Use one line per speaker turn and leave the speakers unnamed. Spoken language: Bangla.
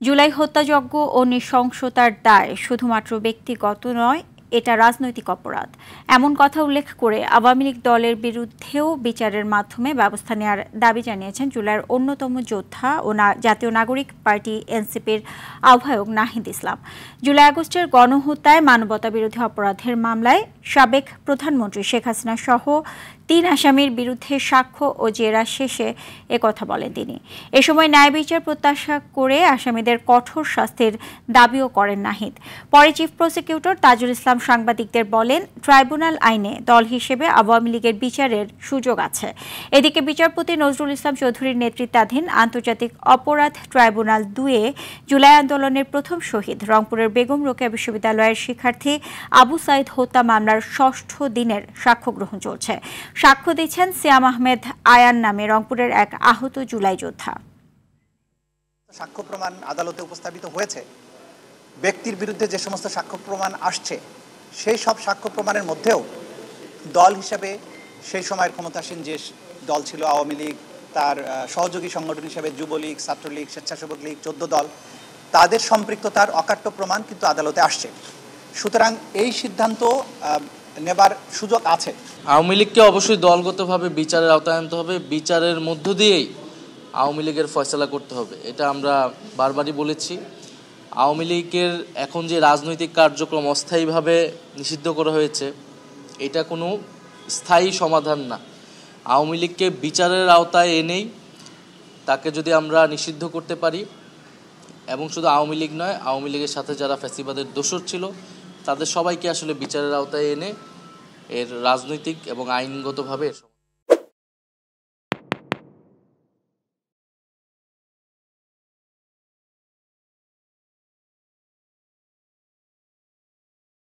জুলাই হত্যাযজ্ঞ ও নৃশংসতার দায় শুধুমাত্র ব্যক্তিগত নয়, এটা রাজনৈতিক অপরাধ। এমন কথা উল্লেখ করে আওয়ামী লীগ দলের বিরুদ্ধেও বিচারের মাধ্যমে ব্যবস্থা নেওয়ার দাবি জানিয়েছেন জুলাইয়ের অন্যতম যোদ্ধা ও জাতীয় নাগরিক পার্টি এনসিপির আহ্বায়ক নাহিদ ইসলাম। জুলাই আগস্টের গণহত্যায় মানবতাবিরোধী অপরাধের মামলায় সাবেক প্রধানমন্ত্রী শেখ হাসিনা সহ ৩ আসামির বিরুদ্ধে সাক্ষ্য ও জেরা শেষে একথা বলেন তিনি। এ সময় ন্যায় বিচার প্রত্যাশা করে আসামিদের কঠোর শাস্তির দাবিও করেন নাহিদ। পরে চিফ প্রসিকিউটর তাজুল ইসলাম সাংবাদিকদের বলেন, ট্রাইব্যুনাল আইনে দল হিসেবে আওয়ামী লীগের বিচারের সুযোগ আছে। এদিকে বিচারপতি নজরুল ইসলাম চৌধুরীর নেতৃত্বাধীন আন্তর্জাতিক অপরাধ ট্রাইব্যুনাল ২-এ জুলাই আন্দোলনের প্রথম শহীদ রংপুরের বেগম রোকেয়া বিশ্ববিদ্যালয়ের শিক্ষার্থী আবু সাইদ হত্যা মামলার ৬ষ্ঠ দিনের সাক্ষ্য গ্রহণ চলছে। সাক্ষ্য দিচ্ছেন সিয়াম আহমেদ আয়ান নামে রংপুরের এক আহত জুলাই যোদ্ধা।
সাক্ষ্য প্রমাণ আদালতে উপস্থাপিত হয়েছে। ব্যক্তির বিরুদ্ধে যে সমস্ত সাক্ষ্য প্রমাণ আসছে সেই সব সাক্ষ্য প্রমাণের মধ্যেও দল হিসেবে সেই সময়ের ক্ষমতাসীন যে দল ছিল আওয়ামী লীগ, তার সহযোগী সংগঠন হিসেবে যুবলীগ, ছাত্রলীগ, স্বেচ্ছাসেবক লীগ, ১৪ দল, তাদের সম্পৃক্ততার অকাট্য প্রমাণ কিন্তু আদালতে আসছে। সুতরাং এই সিদ্ধান্ত নেবার সুযোগ আছে।
আওয়ামী লীগকে অবশ্যই দলগতভাবে বিচারের আওতায় আনতে হবে। বিচারের মধ্য দিয়েই আওয়ামী লীগের ফয়সালা করতে হবে, এটা আমরা বারবারই বলেছি। আওয়ামী লীগের এখন যে রাজনৈতিক কার্যক্রম অস্থায়ীভাবে নিষিদ্ধ করা হয়েছে, এটা কোনো স্থায়ী সমাধান না। আওয়ামী লীগকে বিচারের আওতায় এনেই তাকে যদি আমরা নিষিদ্ধ করতে পারি, এবং শুধু আওয়ামী লীগ নয়, আওয়ামী লীগের সাথে যারা ফ্যাসিবাদের দোসর ছিল তাদের সবাইকে আসলে বিচারের আওতায় এনে এর রাজনৈতিক এবং আইনগতভাবে